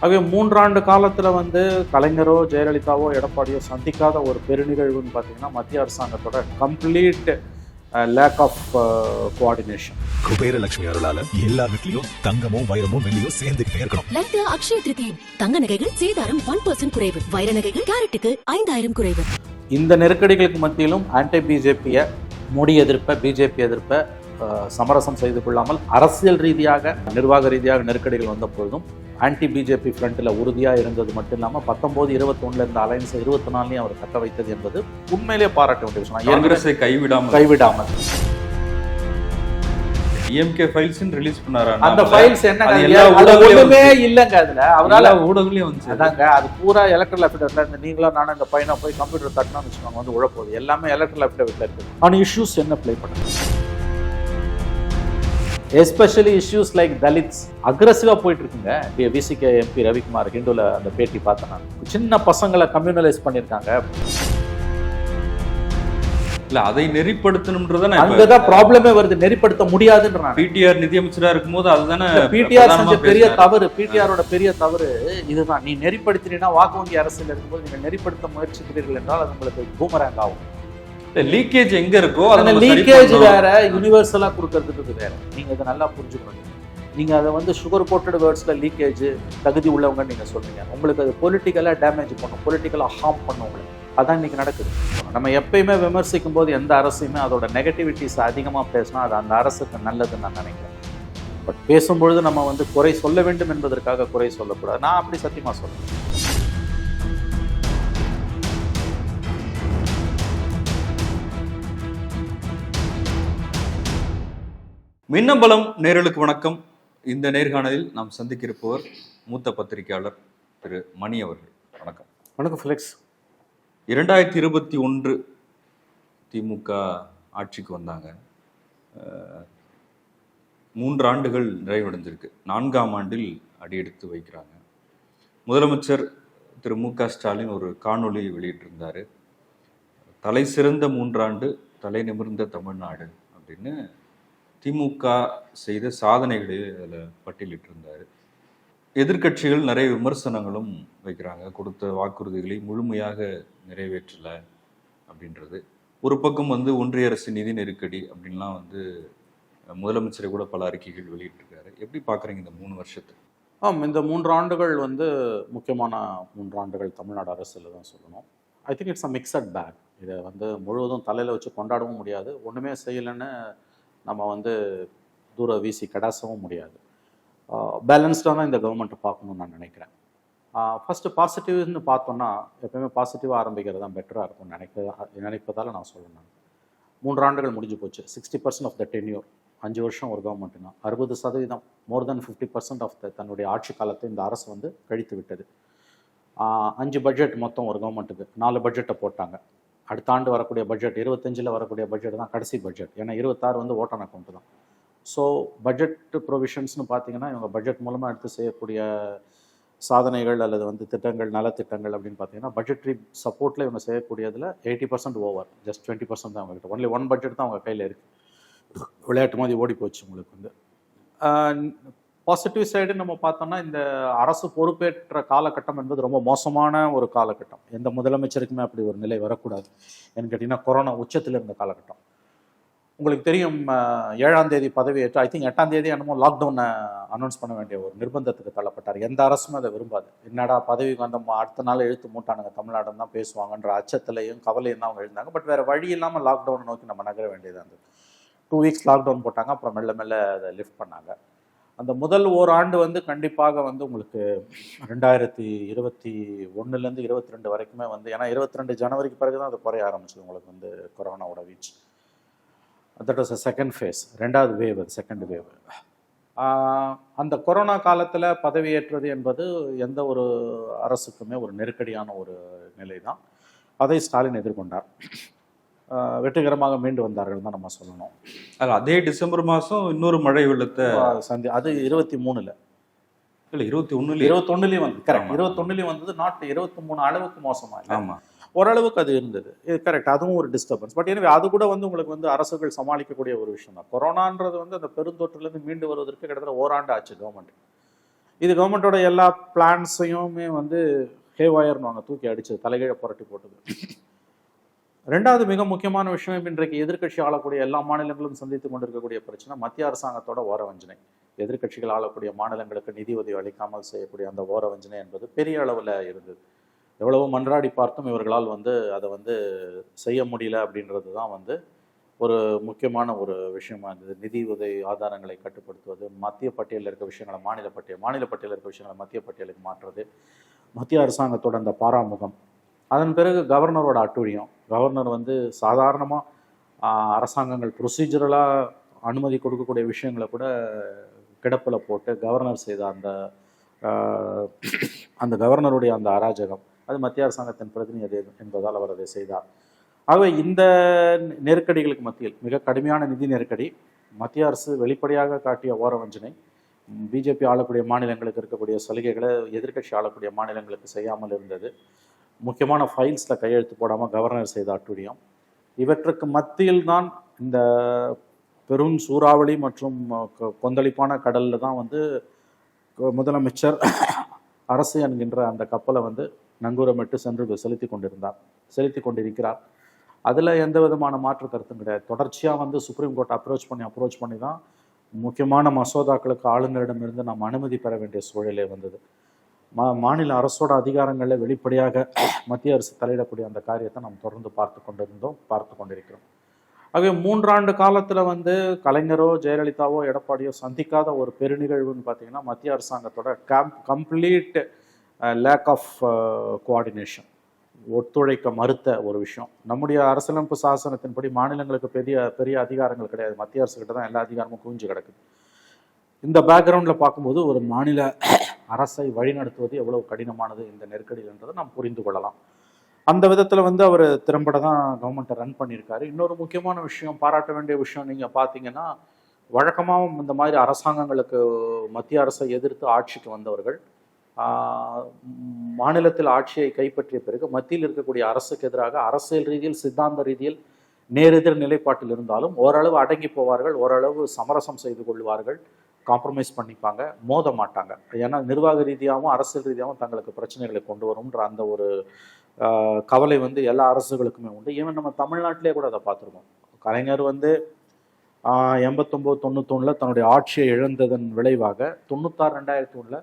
ஆகவே 3 ஆண்டு காலத்தில் வந்து கலைஞரோ ஜெயலலிதாவோ எடப்பாடியோ சந்திக்காத ஒரு பெருநிகழ்வுன்னு பார்த்தீங்கன்னா மத்திய அரசாங்கத்தோட complete lack of coordination. Kuberalakshmi அருளால எல்லா வீட்லயும் தங்கமும் வைரமும் வெள்ளியும் சேர்ந்துகிட்டே இருக்கணும். லட்டு அக்ஷய திருதி தங்க நகைகள் சேதாரம் 1% குறைவு, வைர நகைகள் கேரட்டுக்கு 5000 குறைவு. இந்த நெருக்கடிகளுக்கு மத்தியிலும் ஆன்டி பிஜேபியை, மோடி எதிர்ப்பை, பிஜேபி எதிர்ப்பை சமரசம் செய்து கொள்ளாமல் அரசியல் ரீதியாக நிர்வாக ரீதியாக நெருக்கடிகள் வந்த பொழுதும் ஆன்டி பிஜேபி ஃப்ரண்ட்டில் உறுதியாக இருந்தது மட்டும் இல்லாமல் 19-21 இருந்த அலையன்ஸ் 24 அவர் தக்க வைத்தது என்பது உண்மையிலே பாராட்ட வேண்டிய விஷயம். காங்கிரஸை கைவிடாமல் டிஎம்கே ஃபைல்ஸ் ரிலீஸ் பண்ணாரு. அந்த ஃபைல்ஸ் என்ன ஒண்ணுமே இல்லங்க, அதுல அவரால ஊடகங்களையும் வந்து அதாங்க, அது பூரா எலக்ட்ரல் அஃபிடவிட்ல இருந்து நீங்களா நானும் இந்த பையனை போய் கம்ப்யூட்டர் தட்டணும்னு வச்சுக்கோங்க, வந்து உழப்போகுது. எல்லாமே எலக்ட்ரல் அஃபிடவிட்ல இருக்கு. ஆனா இஷ்யூஸ் என்ன பிளே பண்ணுங்க, எஸ்பெஷலி இஷ்யூஸ் லைக் தலித்ஸ் அக்ரெசிவா போயிட்டு இருக்குங்க. விசிகே எம்பி ரவிக்குமார் ஹிந்துல அந்த பேட்டி பார்த்தேன். சின்ன பசங்களை கம்யூனலைஸ் பண்ணிருக்காங்க. இல்ல அதை நெறிப்படுத்தணும்ன்றத அங்கதான் ப்ராப்ளமே வருது. நெறிப்படுத்த முடியாதுன்றாங்க. பிடிஆர் நிதியமைச்சரா இருக்கும்போது அதுதானே பிடிஆர் செஞ்ச பெரிய தவறு. பிடிஆரோட பெரிய தவறு இதுதான். நீ நெறிப்படுத்தினா வாக்கு வங்கி அரசியல் இருக்கும்போது நீங்க நெறிப்படுத்த முயற்சிக்கிறீர்கள் என்றால் அது உங்களுக்கு பூமரேங் ஆகும். லீக்கேஜ் எங்க இருக்கோ அந்த லீக்கேஜ் வேற, யூனிவர்சலா கொடுக்கறதுக்கு வேற. நீங்க இதை நல்லா புரிஞ்சுக்கணும். நீங்க அதை வந்து சுகர் கோட்டட் வேர்ட்ஸ்ல லீக்கேஜ் தகுதி உள்ளவங்க நீங்க சொல்றீங்க. உங்களுக்கு அது பொலிட்டிக்கலா டேமேஜ் பண்ணும், பொலிட்டிக்கலா ஹார்ம் பண்ணும் உங்களுக்கு. அதான் இன்னைக்கு நடக்குது. நம்ம எப்பயுமே விமர்சிக்கும் போது எந்த அரசையுமே அதோட நெகட்டிவிட்டிஸ் அதிகமா பேசினா அது அந்த அரசுக்கு நல்லதுன்னு நான் நினைக்கிறேன். பட் பேசும்பொழுது நம்ம வந்து குறை சொல்ல வேண்டும் என்பதற்காக குறை சொல்லக்கூடாது. நான் அப்படி சத்தியமா சொல்றேன். மின்னம்பலம் நேயர்களுக்கு வணக்கம். இந்த நேர்காணலில் நாம் சந்திக்க இருப்பவர் மூத்த பத்திரிகையாளர் திரு மணி அவர்கள். வணக்கம். வணக்கம் ஃபிலிக்ஸ். 2021 திமுக ஆட்சிக்கு வந்தாங்க. 3 ஆண்டுகள் நிறைவடைஞ்சிருக்கு. 4ஆம் ஆண்டில் அடியெடுத்து வைக்கிறாங்க. முதலமைச்சர் திரு மு.க. ஸ்டாலின் ஒரு காணொளி வெளியிட்டிருந்தார். தலை சிறந்த 3 ஆண்டு, தலை நிமிர்ந்த தமிழ்நாடு அப்படின்னு திமுக செய்த சாதனைகளை அதில் பட்டியலிட்டிருந்தார். எதிர்கட்சிகள் நிறைய விமர்சனங்களும் வைக்கிறாங்க. கொடுத்த வாக்குறுதிகளை முழுமையாக நிறைவேற்றலை அப்படின்றது. ஒரு பக்கம் வந்து ஒன்றிய அரசு நிதி நெருக்கடி அப்படின்லாம் வந்து முதலமைச்சரை கூட பல அறிக்கைகள் வெளியிட்டிருக்காரு. எப்படி பார்க்குறீங்க இந்த 3 வருஷத்தை? இந்த 3 ஆண்டுகள் வந்து முக்கியமான 3 ஆண்டுகள் தமிழ்நாடு அரசில் தான் சொல்லணும். I think it's a mixed back. இதை வந்து முழுவதும் தலையில் வச்சு கொண்டாடவும் முடியாது, ஒன்றுமே செய்யலைன்னு நம்ம வந்து தூர வீசி கடாசவும் முடியாது. பேலன்ஸ்டாக தான் இந்த கவர்மெண்ட்டை பார்க்கணுன்னு நான் நினைக்கிறேன். ஃபஸ்ட்டு பாசிட்டிவ்னு பார்த்தோன்னா எப்போயுமே பாசிட்டிவாக ஆரம்பிக்கிறது தான் பெட்டராக இருக்கும்னு நினைப்பதால் நான் சொல்லணும். 3 ஆண்டுகள் முடிஞ்சு போச்சு. 60% ஆஃப் த டென்யூர், 5 வருஷம் ஒரு கவர்மெண்ட்னா 60%, மோர் தென் 50% ஆஃப் தன்னுடைய ஆட்சி காலத்தை இந்த அரசு வந்து கழித்து விட்டது. 5 பட்ஜெட் மொத்தம் ஒரு கவர்மெண்ட்டுக்கு, 4 பட்ஜெட்டை போட்டாங்க. அடுத்த ஆண்டு வரக்கூடிய பட்ஜெட் 25 வரக்கூடிய பட்ஜெட் தான் கடைசி பட்ஜெட். ஏன்னா 26 வந்து ஓட் ஆன் அக்கௌண்ட் தான். ஸோ பட்ஜெட் ப்ரொவிஷன்ஸ்னு பார்த்தீங்கன்னா இவங்க பட்ஜெட் மூலமாக எடுத்து செய்யக்கூடிய சாதனைகள் அல்லது வந்து திட்டங்கள், நலத்திட்டங்கள் அப்படின்னு பார்த்தீங்கன்னா பட்ஜெட்ரி சப்போர்ட்டில் இவங்க செய்யக்கூடியதில் 80% ஓவர், ஜஸ்ட் 20% தான் அவங்ககிட்ட. ஒன்லி 1 பட்ஜெட் தான் அவங்க கையில் இருக்குது. விளையாட்டு மாதிரி ஓடி போச்சு உங்களுக்கு வந்து. பாசிட்டிவ் சைடு நம்ம பார்த்தோம்னா இந்த அரசு பொறுப்பேற்ற காலகட்டம் என்பது ரொம்ப மோசமான ஒரு காலகட்டம். எந்த முதலமைச்சருக்குமே அப்படி ஒரு நிலை வரக்கூடாது. ஏன்னு கேட்டிங்கன்னா கொரோனா உச்சத்தில் இருந்த காலகட்டம். உங்களுக்கு தெரியும், 7ஆம் தேதி பதவியேற்று ஐ திங்க் 8ஆம் தேதி என்னமோ லாக்டவுனை அனௌன்ஸ் பண்ண வேண்டிய ஒரு நிர்பந்தத்துக்கு தள்ளப்பட்டார். எந்த அரசுமே அதை விரும்பாது. என்னடா பதவிக்கு வந்த அடுத்த நாள் எழுத்து மூட்டானுங்க, தமிழ்நாடுன்னு தான் பேசுவாங்கன்ற அச்சத்திலையும் கவலையும் தான் அவங்க எழுந்தாங்க. பட் வேறு வழி இல்லாமல் லாக்டவுனை நோக்கி நம்ம நகர வேண்டியதாக இருந்தது. 2 வீக்ஸ் லாக்டவுன் போட்டாங்க. அப்புறம் மெல்ல மெல்ல அதை லிஃப்ட் பண்ணாங்க. அந்த முதல் ஓராண்டு வந்து கண்டிப்பாக வந்து உங்களுக்கு 2021 22 வரைக்குமே வந்து, ஏன்னா 22 ஜனவரிக்கு பிறகு தான் அது குறைய ஆரம்பிச்சது உங்களுக்கு வந்து கொரோனாவோட வீச்சு. That was a second phase, 2வது வேவ், அது செகண்ட் வேவ். அந்த கொரோனா காலத்தில் பதவியேற்றது என்பது எந்த ஒரு அரசுக்குமே ஒரு நெருக்கடியான ஒரு நிலை தான். அதை ஸ்டாலின் எதிர்கொண்டார். வெற்றிகரமாக மீண்டு வந்தார்கள் தான் நம்ம சொல்லணும். அதே டிசம்பர் மாதம் இன்னொரு மழை வெள்ளத்தை அது 23 இல்லை 21 வந்து கரெக்ட். 21 வந்தது. நாட் 23 அளவுக்கு மோசமாக. ஆமாம், ஓரளவுக்கு அது இருந்தது. கரெக்ட், அதுவும் ஒரு டிஸ்டர்பன்ஸ். பட் எனவே அது கூட வந்து உங்களுக்கு வந்து அரசுகள் சமாளிக்கக்கூடிய ஒரு விஷயம் தான். கொரோனான்றது வந்து அந்த பெருந்தொற்றுலேருந்து மீண்டு வருவதற்கு கிட்டத்தட்ட ஓராண்டு ஆச்சு கவர்மெண்ட். இது கவர்மெண்ட்டோட எல்லா பிளான்ஸையுமே வந்து ஹேவாயர்னு தூக்கி அடிச்சு தலைகீழ புரட்டி போட்டது. ரெண்டாவது மிக முக்கியமான விஷயம், இன்றைக்கு எதிர்க்கட்சி ஆளக்கூடிய எல்லா மாநிலங்களும் சந்தித்து கொண்டிருக்கக்கூடிய பிரச்சனை மத்திய அரசாங்கத்தோட ஓர வஞ்சனை. எதிர்க்கட்சிகள் ஆளக்கூடிய மாநிலங்களுக்கு நிதி உதவி அளிக்காமல் செய்யக்கூடிய அந்த ஓர வஞ்சனை என்பது பெரிய அளவில் இருந்தது. எவ்வளவோ மன்றாடி பார்த்தும் இவர்களால் வந்து அதை வந்து செய்ய முடியல அப்படின்றது தான் வந்து ஒரு முக்கியமான ஒரு விஷயமா இருந்தது. நிதி உதவி ஆதாரங்களை கட்டுப்படுத்துவது, மத்திய பட்டியலில் இருக்க விஷயங்களை மாநில பட்டியலில் இருக்க விஷயங்களை மத்திய பட்டியலுக்கு மாற்றுறது, மத்திய அரசாங்கத்தோட அந்த பாராமுகம். அதன் பிறகு கவர்னரோட அட்டூழியம். கவர்னர் வந்து சாதாரணமாக அரசாங்கங்கள் ப்ரொசீஜரலாக அனுமதி கொடுக்கக்கூடிய விஷயங்களை கூட கிடப்பில் போட்டு கவர்னர் செய்த அந்த கவர்னருடைய அந்த அராஜகம், அது மத்திய அரசாங்கத்தின் பிரதிநிதி என்பதால் அவர் அதை செய்தார். ஆகவே இந்த நெருக்கடிகளுக்கு மத்தியில் மிக கடுமையான நிதி நெருக்கடி, மத்திய அரசு வெளிப்படையாக காட்டிய ஓர வஞ்சனை, பிஜேபி ஆளக்கூடிய மாநிலங்களுக்கு இருக்கக்கூடிய சலுகைகளை எதிர்க்கட்சி ஆளக்கூடிய மாநிலங்களுக்கு செய்யாமல் இருந்தது, முக்கியமான ஃபைல்ஸில் கையெழுத்து போடாமல் கவர்னர் செய்த அட்டூழியம், இவற்றுக்கு மத்தியில் தான் இந்த பெரும் சூறாவளி மற்றும் கொந்தளிப்பான கடலில் தான் வந்து முதலமைச்சர் அரசு என்கின்ற அந்த கப்பலை வந்து நங்கூரமிட்டு சென்று செலுத்தி கொண்டிருக்கிறார். அதில் எந்த விதமான மாற்று கருத்தும் கிடையாது. தொடர்ச்சியாக வந்து சுப்ரீம் கோர்ட் அப்ரோச் பண்ணி தான் முக்கியமான மசோதாக்களுக்கு ஆளுநரிடமிருந்து நாம் அனுமதி பெற வேண்டிய சூழலே வந்தது. மாநில அரசோட அதிகாரங்களில் வெளிப்படையாக மத்திய அரசு தலையிடக்கூடிய அந்த காரியத்தை நாம் தொடர்ந்து பார்த்து கொண்டிருக்கிறோம். ஆகவே 3 ஆண்டு காலத்தில் வந்து கலைஞரோ ஜெயலலிதாவோ எடப்பாடியோ சந்திக்காத ஒரு பெருநிகழ்வுன்னு பார்த்தீங்கன்னா மத்திய அரசாங்கத்தோட கம்ப்ளீட் லேக் ஆஃப் கோஆர்டினேஷன், ஒத்துழைக்க மறுத்த ஒரு விஷயம். நம்முடைய அரசியலமைப்பு சாசனத்தின்படி மாநிலங்களுக்கு பெரிய அதிகாரங்கள் கிடையாது, மத்திய அரசுக்கிட்ட தான் எல்லா அதிகாரமும் குவிஞ்சு கிடக்குது. இந்த பேக்ரவுண்டில் பார்க்கும்போது ஒரு மாநில அரசை வழிநடத்துவது எவ்வளவு கடினமானது இந்த நெருக்கடியில் என்றதை நாம் புரிந்து கொள்ளலாம். அந்த விதத்தில் வந்து அவர் திறம்பட தான் கவர்மெண்ட்டை ரன் பண்ணியிருக்காரு. இன்னொரு முக்கியமான விஷயம், பாராட்ட வேண்டிய விஷயம், நீங்கள் பார்த்தீங்கன்னா வழக்கமாக இந்த மாதிரி அரசாங்கங்களுக்கு மத்திய அரசை எதிர்த்து ஆட்சிக்கு வந்தவர்கள் மாநிலத்தில் ஆட்சியை கைப்பற்றிய பிறகு மத்தியில் இருக்கக்கூடிய அரசுக்கு எதிராக அரசியல் ரீதியில் சித்தாந்த ரீதியில் நேரெதிர் நிலைப்பாட்டில் இருந்தாலும் ஓரளவு அடங்கி போவார்கள், ஓரளவு சமரசம் செய்து கொள்வார்கள், காம்ப்ரமைஸ் பண்ணிப்பாங்க, மோத மாட்டாங்க. ஏன்னா நிர்வாக ரீதியாகவும் அரசியல் ரீதியாகவும் தங்களுக்கு பிரச்சனைகளை கொண்டு வரும்ன்ற அந்த ஒரு கவலை வந்து எல்லா அரசுகளுக்குமே உண்டு. ஈவன் நம்ம தமிழ்நாட்டிலே கூட அதை பார்த்துருக்கோம். கலைஞர் வந்து 89-91 தன்னுடைய ஆட்சியை இழந்ததன் விளைவாக 96-2001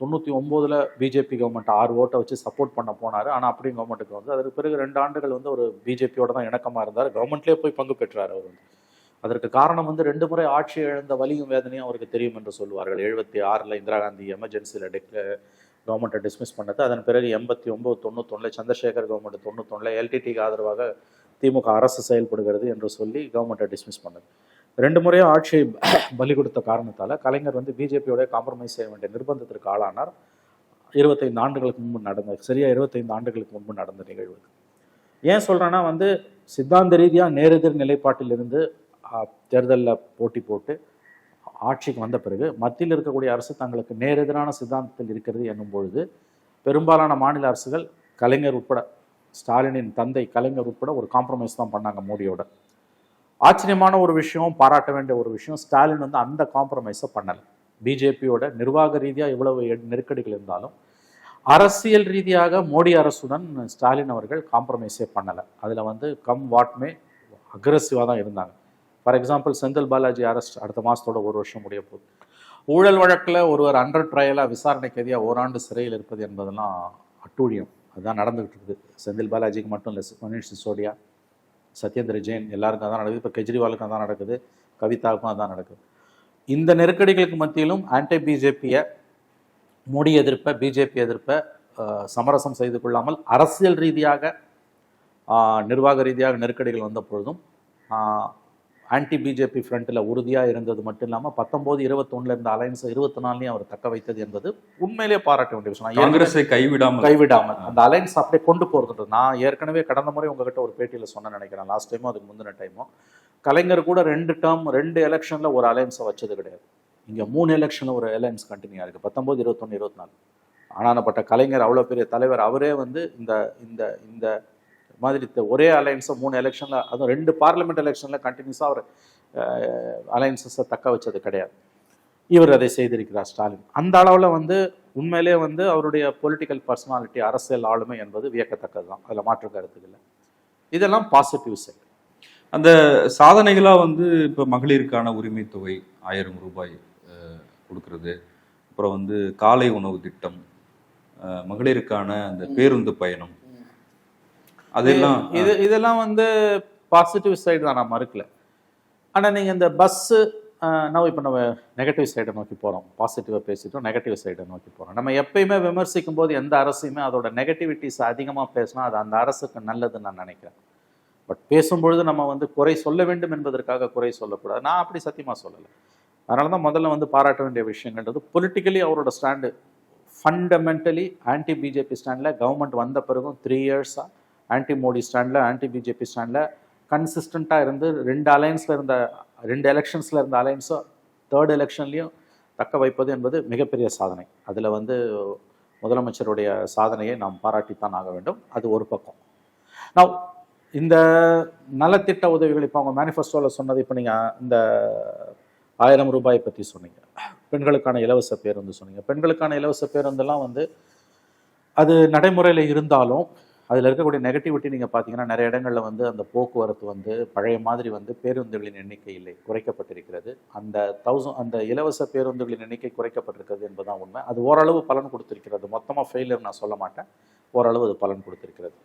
99 பிஜேபி கவர்மெண்ட் 6 ஓட்டை வச்சு சப்போர்ட் பண்ண போனார். ஆனால் அப்படியும் கவர்மெண்ட்டுக்கு வந்து அதற்கு பிறகு 2 ஆண்டுகள் வந்து ஒரு பிஜேபியோட தான் இணக்கமாக இருந்தார், கவர்மெண்ட்லேயே போய் பங்கு பெற்றார் அவர் வந்து. அதற்கு காரணம் வந்து 2 முறை ஆட்சியை இழந்த வலியும் வேதனையும் அவருக்கு தெரியும் என்று சொல்லுவார்கள். 76 இந்திரா காந்தி எமர்ஜென்சியில் கவர்மெண்ட்டை டிஸ்மிஸ் பண்ணது, அதன் பிறகு 89-91 சந்திரசேகர் கவர்மெண்ட் 91 எல்டிடிக்கு ஆதரவாக திமுக அரசு செயல்படுகிறது என்று சொல்லி கவர்மெண்ட்டை டிஸ்மிஸ் பண்ணது. 2 முறையும் ஆட்சியை பலி கொடுத்த காரணத்தால் கலைஞர் வந்து பிஜேபியோட காம்ப்ரமைஸ் செய்ய வேண்டிய நிர்பந்தத்திற்கு ஆளானார். 25 ஆண்டுகளுக்கு முன்பு நடந்த 25 ஆண்டுகளுக்கு முன்பு நடந்த நிகழ்வு. ஏன் சொல்கிறேன்னா வந்து சித்தாந்த ரீதியாக நேரெதிர் நிலைப்பாட்டில் இருந்து தேர்தலில் போட்டி போட்டு ஆட்சிக்கு வந்த பிறகு மத்தியில் இருக்கக்கூடிய அரசு தங்களுக்கு நேரெதிரான சித்தாந்தத்தில் இருக்கிறது என்னும் பொழுது பெரும்பாலான மாநில அரசுகள் கலைஞர் உட்பட, ஸ்டாலினின் தந்தை கலைஞர் உட்பட ஒரு காம்ப்ரமைஸ் தான் பண்ணாங்க மோடியோட. ஆச்சரியமான ஒரு விஷயம், பாராட்ட வேண்டிய ஒரு விஷயம், ஸ்டாலின் வந்து அந்த காம்ப்ரமைஸை பண்ணலை. பிஜேபியோட நிர்வாக ரீதியாக இவ்வளவு நெருக்கடிகள் இருந்தாலும் அரசியல் ரீதியாக மோடி அரசுடன் ஸ்டாலின் அவர்கள் காம்ப்ரமைஸே பண்ணலை. அதில் வந்து கம் வாட்மே அக்ரெசிவாக தான் இருந்தாங்க. For example Senthil Balaji arrest அடுத்த மாதத்தோட 1 வருஷம் முடிய போகுது. ஊழல் வழக்கில் ஒருவர் அண்டர் ட்ரையலாக விசாரணைக்கு எதிராக ஓராண்டு சிறையில் இருப்பது என்பதெல்லாம் அட்டூழியம். அதுதான் நடந்துகிட்டு இருக்குது. செந்தில் பாலாஜிக்கு மட்டும் இல்லை, மனீஷ் சிசோடியா, சத்யேந்திர ஜெயின் எல்லாருக்கும் அதான் நடக்குது. இப்போ கெஜ்ரிவாலுக்கும் அதான் நடக்குது, கவிதாவுக்கும் அதான் நடக்குது. இந்த நெருக்கடிகளுக்கு மத்தியிலும் ஆன்டி பிஜேபியை, மோடி எதிர்ப்பை, பிஜேபி எதிர்ப்பை சமரசம் செய்து கொள்ளாமல் அரசியல் ரீதியாக நிர்வாக ரீதியாக நெருக்கடிகள் வந்த பொழுதும் ஆன்டி பிஜேபி ஃப்ரண்ட்டில் உறுதியாக இருந்தது மட்டும் இல்லாமல் 19-21 இருந்த அலைன்ஸை 24 அவர் தக்க வைத்தது என்பது உண்மையிலேயே பாராட்ட வேண்டிய விஷயம். காங்கிரஸை கைவிடாமல் அந்த அலைன்ஸ் அப்படியே கொண்டு போகிறது. நான் ஏற்கனவே கடந்த முறை உங்ககிட்ட ஒரு பேட்டியில் சொன்ன நினைக்கிறேன், லாஸ்ட் டைமும் அதுக்கு முந்தின டைமும், கலைஞர் கூட 2 எலெக்ஷனில் ஒரு அலைன்ஸை வச்சது கிடையாது. இங்கே 3 எலெக்ஷனில் ஒரு அலைன்ஸ் கண்டினியூ இருக்குது, 19, 21, 24. ஆனானப்பட்ட கலைஞர் அவ்வளோ பெரிய தலைவர், அவரே வந்து இந்த இந்த இந்த மாதிரி ஒரே அலைன்ஸை 3 எலெக்ஷனில், அதுவும் 2 பார்லிமெண்ட் எலெக்ஷனில் கண்டினியூஸாக அவர் அலைன்ஸஸை தக்க வச்சது கிடையாது. இவர் அதை செய்திருக்கிறார் ஸ்டாலின். அந்த அளவில் வந்து உண்மையிலே வந்து அவருடைய பொலிட்டிக்கல் பர்சனாலிட்டி, அரசியல் ஆளுமை என்பது வியக்கத்தக்கது தான், அதில் மாற்று கருத்து இல்லை. இதெல்லாம் பாசிட்டிவ் சைடு. அந்த சாதனைகளாக வந்து இப்போ மகளிருக்கான உரிமை தொகை 1000 ரூபாய் கொடுக்கறது, அப்புறம் வந்து காலை உணவு திட்டம், மகளிருக்கான அந்த பேருந்து பயணம், அதெல்லாம் இதெல்லாம் வந்து பாசிட்டிவ் சைடு தான், நான் மறுக்கல. ஆனால் நீங்கள் இந்த பஸ்ஸு இப்போ நம்ம நெகட்டிவ் சைடை நோக்கி போகிறோம். பாசிட்டிவாக பேசிட்டோம், நெகட்டிவ் சைடை நோக்கி போகிறோம். நம்ம எப்பயுமே விமர்சிக்கும் போது எந்த அரசையுமே அதோட நெகட்டிவிட்டிஸ் அதிகமாக பேசினா அது அந்த அரசுக்கு நல்லதுன்னு நான் நினைக்கிறேன். பட் பேசும்பொழுது நம்ம வந்து குறை சொல்ல வேண்டும் என்பதற்காக குறை சொல்லக்கூடாது. நான் அப்படி சத்தியமாக சொல்லலை. அதனால தான் முதல்ல வந்து பாராட்ட வேண்டிய விஷயங்கள்ன்றது பொலிட்டிக்கலி அவரோட ஸ்டாண்டு ஃபண்டமெண்டலி ஆன்டி பிஜேபி ஸ்டாண்டில் கவர்மெண்ட் வந்த பிறகும் 3 இயர்ஸாக ஆன்டி மோடி ஸ்டாண்டில், ஆன்டி பிஜேபி ஸ்டாண்டில் கன்சிஸ்டண்ட்டாக இருந்து 2 எலெக்ஷன்ஸில் இருந்த அலைன்ஸோ 3rd எலெக்ஷன்லையும் தக்க வைப்பது என்பது மிகப்பெரிய சாதனை. அதில் வந்து முதலமைச்சருடைய சாதனையை நாம் பாராட்டித்தான் ஆக வேண்டும். அது ஒரு பக்கம். நான் இந்த நலத்திட்ட உதவிகள் இப்போ அவங்க மேனிஃபெஸ்டோவில் சொன்னது, இப்போ நீங்கள் இந்த 1000 ரூபாய் பற்றி சொன்னீங்க, பெண்களுக்கான இலவச பேருந்து சொன்னீங்க. பெண்களுக்கான இலவச பேருந்தெல்லாம் வந்து அது நடைமுறையில் இருந்தாலும் அதில் இருக்கக்கூடிய நெகட்டிவிட்டி நீங்கள் பார்த்தீங்கன்னா நிறைய இடங்களில் வந்து அந்த போக்குவரத்து வந்து பழைய மாதிரி வந்து பேருந்துகளின் எண்ணிக்கை இல்லை, குறைக்கப்பட்டிருக்கிறது. அந்த இலவச பேருந்துகளின் எண்ணிக்கை குறைக்கப்பட்டிருக்கிறது என்பதுதான் உண்மை. அது ஓரளவு பலன் கொடுத்திருக்கிறது. மொத்தமாக ஃபெயிலியர் நான் சொல்ல மாட்டேன், ஓரளவு அது பலன் கொடுத்திருக்கிறது.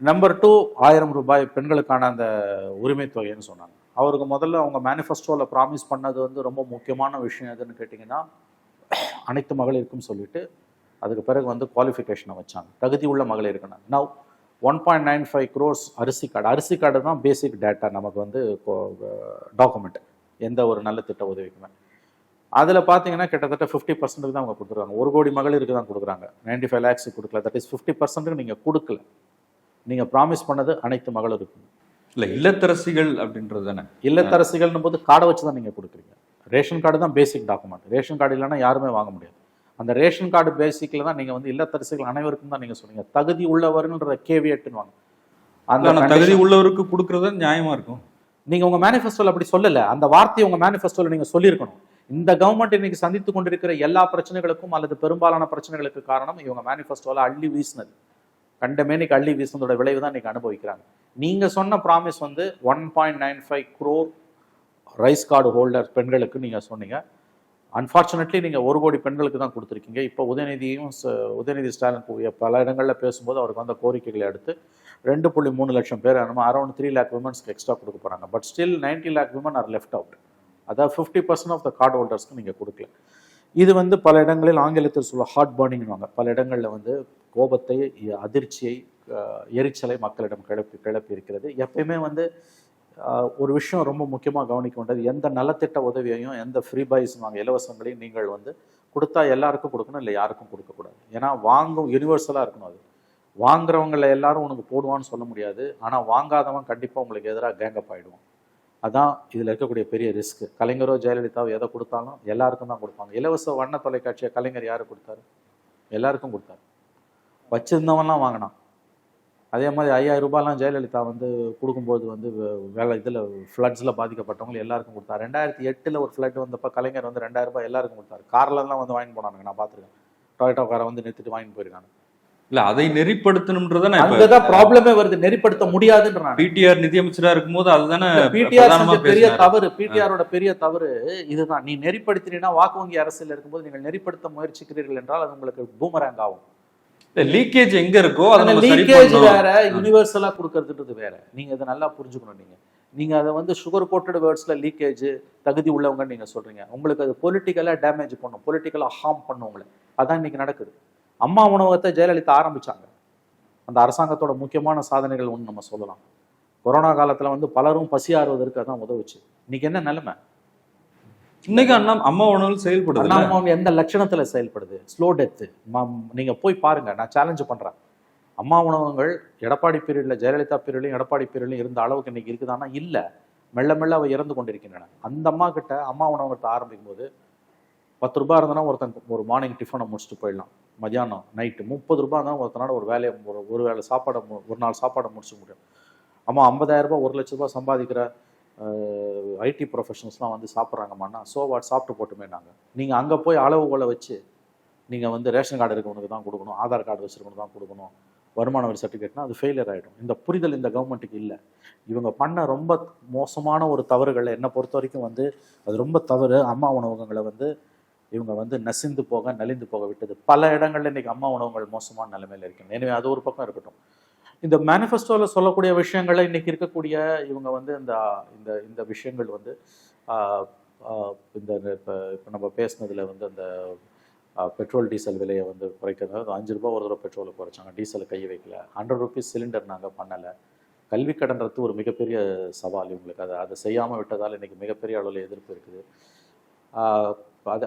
நம்பர் 2, 1000 ரூபாய் பெண்களுக்கான அந்த உரிமை தொகைன்னு சொன்னாங்க. அவருக்கு முதல்ல அவங்க மேனிஃபெஸ்டோவில் ப்ராமிஸ் பண்ணது வந்து ரொம்ப முக்கியமான விஷயம் எதுன்னு கேட்டிங்கன்னா, அனைத்து மகளிருக்கும் சொல்லிட்டு அதுக்கு பிறகு வந்து குவாலிஃபிகேஷனை வச்சாங்க, தகுதி உள்ள மகளிருக்குன்னு. நவ் 1.95 crores அரிசி கார்டு தான் பேசிக் டேட்டா நமக்கு வந்து டாக்குமெண்ட் எந்த ஒரு நல்ல திட்ட உதவிக்குமே. அதில் பார்த்தீங்கன்னா கிட்டத்தட்ட 50% தான் அவங்க கொடுத்துருக்காங்க. 1 கோடி மகளிருக்கு தான் கொடுக்குறாங்க, 95 lakhs கொடுக்கல. தட் இஸ் 50% நீங்கள் கொடுக்கல. நீங்கள் ப்ராமிஸ் பண்ணது அனைத்து மகளிருக்கும் இல்லை. இல்லத்தரசிகள் அப்படின்றது தானே, இல்லத்தரசிகள்னு போது கார்டை வச்சு தான் நீங்கள் கொடுக்குறீங்க. ரேஷன் கார்டு தான் பேசிக் டாக்குமெண்ட். ரேஷன் கார்டு இல்லைன்னா யாருமே வாங்க முடியாது. அந்த ரேஷன் கார்டு பேசிக்கில் தான் நீங்கள் வந்து இல்லத்தரசிகள் அனைவருக்கும் தான் நீங்கள் சொன்னீங்க. தகுதி உள்ளவர்ன்ற கேவியட்டுன்னு வாங்க. அந்த தகுதி உள்ளவருக்கு கொடுக்குறது நியாயமாக இருக்கும். நீங்கள் உங்கள் மேனிஃபெஸ்டோவில் அப்படி சொல்லலை. அந்த வார்த்தையை உங்கள் மேனிஃபெஸ்டோவில் நீங்கள் சொல்லியிருக்கணும். இந்த கவர்மெண்ட் இன்னைக்கு சந்தித்து கொண்டிருக்கிற எல்லா பிரச்சனைகளுக்கும் அல்லது பெரும்பாலான பிரச்சனைகளுக்கு காரணம் இவங்க மேனிஃபெஸ்டோவில் அள்ளி வீசினது. கண்டமேனிக்கு அள்ளி வீசினதோட விளைவு தான் இன்னைக்கு அனுபவிக்கிறாங்க. நீங்கள் சொன்ன ப்ராமிஸ் வந்து 1.95 crore ரைஸ் கார்டு ஹோல்டர் பெண்களுக்கு நீங்கள் சொன்னீங்க. அன்ஃபார்ச்சுனேட்லி நீங்கள் 1 கோடி பெண்களுக்கு தான் கொடுத்துருக்கீங்க. இப்போ உதயநிதி ஸ்டாலின் பல இடங்களில் பேசும்போது அவருக்கு வந்த கோரிக்கைகளை அடுத்து 2.3 லட்சம் பேர் அரௌண்ட் 3 lakh விமன்ஸ்க்கு எக்ஸ்ட்ரா கொடுக்க போகிறாங்க. But still 90 lakh women are left out. அதாவது 50% ஆஃப் த கார்டு ஹோல்டர்ஸ்க்கு நீங்கள் கொடுக்கல. இது வந்து பல இடங்களில் ஆங்கிலத்தில் சொல்ல ஹார்ட் பர்னிங்வாங்க. பல இடங்களில் வந்து கோபத்தை, அதிர்ச்சியை, எரிச்சலை மக்களிடம் கிளப்பி இருக்கிறது. எப்பயுமே வந்து ஒரு விஷயம் ரொம்ப முக்கியமாக கவனிக்க வேண்டியது, எந்த நலத்திட்ட உதவியையும் எந்த ஃப்ரீ பாய்ஸ்வாங்க இலவசங்களையும் நீங்கள் வந்து கொடுத்தா எல்லாருக்கும் கொடுக்கணும், இல்லை யாருக்கும் கொடுக்கக்கூடாது. ஏன்னா யூனிவர்சலாக இருக்கணும். அது வாங்குறவங்களை எல்லாரும் உனக்கு போடுவான்னு சொல்ல முடியாது. ஆனால் வாங்காதவன் கண்டிப்பாக உங்களுக்கு எதிராக கேங்கப் ஆகிடுவான். அதான் இதில் இருக்கக்கூடிய பெரிய ரிஸ்க்கு. கலைஞரோ ஜெயலலிதாவோ எதை கொடுத்தாலும் எல்லாருக்கும் தான் கொடுப்பாங்க. இலவச வண்ண தொலைக்காட்சியை கலைஞர் யாரு கொடுத்தாரு? எல்லாருக்கும் கொடுத்தாரு. வச்சிருந்தவன்லாம் வாங்கினான். அதே மாதிரி 5000 ரூபாயெலாம் ஜெயலலிதா வந்து கொடுக்கும்போது வந்து இதில் ஃப்ளட்ஸில் பாதிக்கப்பட்டவங்க எல்லாருக்கும் கொடுத்தாரு. 2008 ஒரு ஃப்ளட் வந்தப்போ கலைஞர் வந்து 2000 ரூபாய் எல்லாருக்கும் கொடுத்தாரு. கார்லாம் வந்து வாங்கி போனானுங்க, நான் பார்த்துருக்கேன். டொயோட்டோ காரை வந்து நிறுத்திட்டு வாங்கி போயிருக்காங்க. இல்ல, அதை நெறிப்படுத்தணும்ன்றதானே அங்கதான் ப்ராப்ளமே வருது. நெறிப்படுத்த முடியாதுன்ற பிடிஆர் நிதியமைச்சரா இருக்கும்போது அதுதானே பிடிஆர் பெரிய தவறு. பிடிஆரோட பெரிய தவறு இதுதான். நீ நெறிப்படுத்தினா வாக்கு வங்கி அரசியல் இருக்கும்போது நீங்கள் நெறிப்படுத்த முயற்சிக்கிறீர்கள் என்றால் அது உங்களுக்கு பூமராங் ஆகும். லீக்கேஜ் எங்க இருக்கோ லீக்கேஜ் வேற, யூனிவர்சலா கொடுக்கறதுன்றது வேற. நீங்க இதை நல்லா புரிஞ்சுக்கணும். நீங்க அதை வந்து சுகர் கோட்டட் வேர்ட்ஸ்ல லீக்கேஜ், தகுதி உள்ளவங்க நீங்க சொல்றீங்க. உங்களுக்கு அது பொலிட்டிக்கலா டேமேஜ் பண்ணும், பொலிட்டிக்கலா ஹார்ம் பண்ணும் உங்களை. அதான் இன்னைக்கு நடக்குது. அம்மா உணவகத்தை ஜெயலலிதா ஆரம்பிச்சாங்க. அந்த அரசாங்கத்தோட முக்கியமான சாதனைகள் ஒன்று நம்ம சொல்லலாம். கொரோனா காலத்துல வந்து பலரும் பசி ஆறுவதற்கு அதான் உதவுச்சு. இன்னைக்கு என்ன நிலைமை? இன்னைக்கு அம்மா உணவு செயல்படுது. எந்த லட்சணத்துல செயல்படுது? Slow death. நீங்க போய் பாருங்க. நான் சேலஞ்சு பண்றேன். அம்மா உணவகங்கள் எடப்பாடி பீரியட்ல, ஜெயலலிதா பீரியட்லையும் எடப்பாடி பீரியட்லையும் இருந்த அளவுக்கு இன்னைக்கு இருக்குதானா? இல்ல. மெல்ல மெல்ல அவ இறந்து கொண்டிருக்கின்றன. அந்த அம்மா கிட்ட அம்மா உணவகத்தை ஆரம்பிக்கும் போது 10 ரூபாய் இருந்தனா ஒருத்தன் ஒரு மார்னிங் டிஃபனை முடிச்சுட்டு போயிடலாம். மதியானம் நைட்டு 30 ரூபாய் இருந்தாலும் ஒருத்தனால ஒரு வேலையை ஒரு வேளை சாப்பாடை ஒரு நாள் சாப்பாடை முடிச்சுக்க முடியும். அம்மா 50,000 ரூபாய் 1 லட்ச ரூபாய் சம்பாதிக்கிற ஐடி ப்ரொஃபஷனல்ஸ்லாம் வந்து சாப்பிட்றாங்கம்மாண்ணா, ஸோ வாட், சாப்பிட்டு போட்டுமே. நாங்கள் நீங்கள் அங்கே போய் அளவுகோலை வச்சு நீங்கள் வந்து ரேஷன் கார்டு இருக்கவனுக்கு தான் கொடுக்கணும், ஆதார் கார்டு வச்சுருக்கணும் தான் கொடுக்கணும், வருமான வரி சர்டிஃபிகேட்னா அது ஃபெயிலியர் ஆகிடும். இந்த புரிதல் இந்த கவர்மெண்ட்டுக்கு இல்லை. இவங்க பண்ண ரொம்ப மோசமான ஒரு தவறுகளை என்னை பொறுத்த வரைக்கும் வந்து அது ரொம்ப தவறு. அம்மா உணவகங்களை வந்து இவங்க வந்து நசிந்து போக நலிந்து போக விட்டது. பல இடங்கள்ல இன்றைக்கி அம்மா உணவகங்கள் மோசமான நிலைமையில் இருக்கணும். எனவே அது ஒரு பக்கம் இருக்கட்டும். இந்த மேனிஃபெஸ்டோவில் சொல்லக்கூடிய விஷயங்களை இன்றைக்கி இருக்கக்கூடிய இவங்க வந்து இந்த இந்த இந்த விஷயங்கள் வந்து இந்த இப்போ நம்ம பேசுனதில் வந்து அந்த பெட்ரோல் டீசல் விலையை வந்து குறைக்கிறது, 5 ரூபா ஒரு தடவை பெட்ரோலை குறைச்சாங்க, டீசலை கை வைக்கல, 100 ருபீஸ் சிலிண்டர் நாங்கள் பண்ணலை. கல்வி கடன்றது ஒரு மிகப்பெரிய சவால் இவங்களுக்கு. அதை செய்யாமல் விட்டதால் இன்றைக்கி மிகப்பெரிய அளவில் எதிர்ப்பு இருக்குது.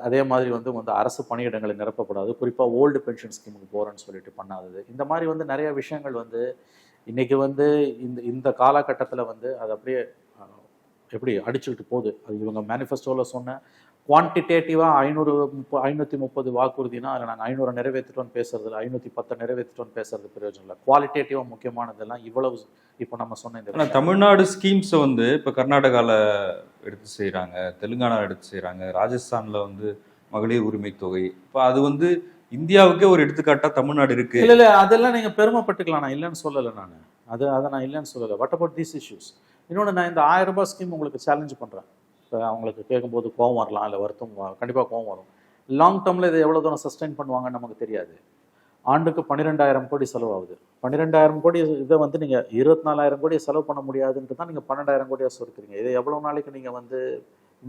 அதே மாதிரி வந்து அரசு பணியிடங்களை நிரப்பப்படாது, குறிப்பாக ஓல்டு பென்ஷன் ஸ்கீமுக்கு போகிறேன்னு சொல்லிட்டு பண்ணாதது. இந்த மாதிரி வந்து நிறைய விஷயங்கள் வந்து இன்றைக்கி வந்து இந்த காலகட்டத்தில் வந்து அது அப்படியே எப்படி அடிச்சுக்கிட்டு போகுது. அது இவங்க மேனிஃபெஸ்டோவில் சொன்ன குவான்டிடேட்டிவாக 530 வாக்குறுதினா அதில் நாங்கள் 500 நிறைவேற்றிட்டோன்னு பேசுறதுல 510 நிறைவேற்றிட்டோன்னு பேசுறது பிரயோஜனம் இல்லை. குவாலிட்டேட்டிவாக முக்கியமானதெல்லாம் இவ்வளவு இப்போ நம்ம சொன்ன இந்த தமிழ்நாடு ஸ்கீம்ஸை வந்து இப்போ கர்நாடகாவில் எடுத்து செய்கிறாங்க, தெலுங்கானா எடுத்து செய்கிறாங்க, ராஜஸ்தானில் வந்து மகளிர் உரிமை தொகை. இப்போ அது வந்து இந்தியாவுக்கே ஒரு எடுத்துக்காட்டாக தமிழ்நாடு இருக்குது. இல்லை அதெல்லாம் நீங்கள் பெருமைப்பட்டுக்கலாம், நான் இல்லைன்னு சொல்லலை. அதை நான் இல்லைன்னு சொல்லலை. What about these issues? இன்னொன்று, நான் இந்த 1000 ரூபாய் ஸ்கீம் உங்களுக்கு சேலஞ்ச் பண்ணுறேன். இப்போ அவங்களுக்கு கேட்கும்போது கோவம் வரலாம், இல்லை வருத்தம், கண்டிப்பாக கோவம் வரும். லாங் டேர்மில் இதை எவ்வளோ தூரம் சஸ்டெயின் பண்ணுவாங்கன்னு நமக்கு தெரியாது. ஆண்டுக்கு 12,000 கோடி செலவாகுது. 12,000 கோடி இதை வந்து நீங்கள் 24,000 கோடி செலவு பண்ண முடியாதுன்ட்டு தான் நீங்கள் 12,000 கோடியாக சொல்லிக்கிறீங்க. இதை எவ்வளோ நாளைக்கு நீங்கள் வந்து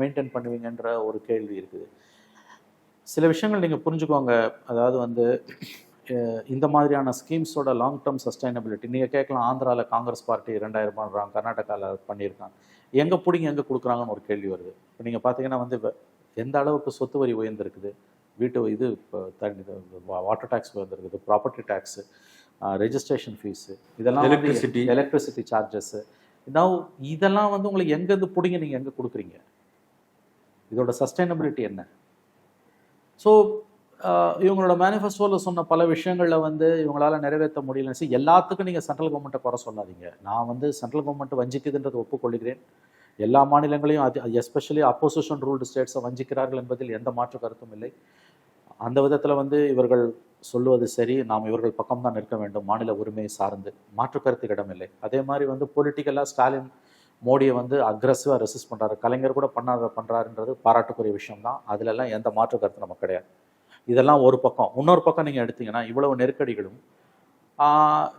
மெயின்டைன் பண்ணுவீங்கன்ற ஒரு கேள்வி இருக்குது. சில விஷயங்கள் நீங்கள் புரிஞ்சுக்கோங்க. அதாவது வந்து இந்த மாதிரியான ஸ்கீம்ஸோட லாங் டேர்ம் சஸ்டைனபிலிட்டி நீங்கள் கேட்கலாம். ஆந்திராவில் காங்கிரஸ் பார்ட்டி 2,000 பண்ணுறாங்க, கர்நாடகாவில் பண்ணியிருக்காங்க. எங்கே பிடிங்க எங்கே கொடுக்குறாங்கன்னு ஒரு கேள்வி வருது. இப்போ நீங்கள் பார்த்தீங்கன்னா வந்து இப்போ எந்த அளவுக்கு சொத்து வரி உயர்ந்திருக்குது, வீட்டு இது இப்போ வாட்டர் டேக்ஸ் உயர்ந்திருக்குது, ப்ராப்பர்ட்டி டேக்ஸு, ரெஜிஸ்ட்ரேஷன் ஃபீஸு, இதெல்லாம் எலக்ட்ரிசிட்டி சார்ஜஸ்ஸு. இதெல்லாம் வந்து உங்களுக்கு எங்கேருந்து பிடிங்க நீங்கள் எங்கே கொடுக்குறீங்க? இதோட சஸ்டைனபிலிட்டி என்ன? ஸோ இவங்களோட மேனிஃபெஸ்டோவில் சொன்ன பல விஷயங்களில் வந்து இவங்களால் நிறைவேற்ற முடியலன்னு எல்லாத்துக்கும் நீங்கள் சென்ட்ரல் கவர்மெண்ட்டை குறை சொல்லாதீங்க. நான் வந்து சென்ட்ரல் கவர்மெண்ட் வஞ்சிக்குதுன்றது ஒப்புக்கொள்கிறேன். எல்லா மாநிலங்களையும் எஸ்பெஷலி அப்போசிஷன் ரூல்டு ஸ்டேட்ஸை வஞ்சிக்கிறார்கள் என்பதில் எந்த மாற்று கருத்தும் இல்லை. அந்த விதத்தில் வந்து இவர்கள் சொல்லுவது சரி, நாம் இவர்கள் பக்கம்தான் நிற்க வேண்டும், மாநில உரிமையை சார்ந்து மாற்று கருத்துக்கு இடமில்லை. அதே மாதிரி வந்து பொலிட்டிக்கலாக ஸ்டாலின் மோடியை வந்து அக்ரெசிவாக ரெசிஸ்ட் பண்ணுறாரு. கலைஞர் கூட பண்ணுறாருன்றது பாராட்டுக்குரிய விஷயம்தான். அதிலெல்லாம் எந்த மாற்று கருத்து நமக்கு கிடையாது. இதெல்லாம் ஒரு பக்கம். இன்னொரு பக்கம் நீங்கள் எடுத்தீங்கன்னா இவ்வளவு நெருக்கடிகளும்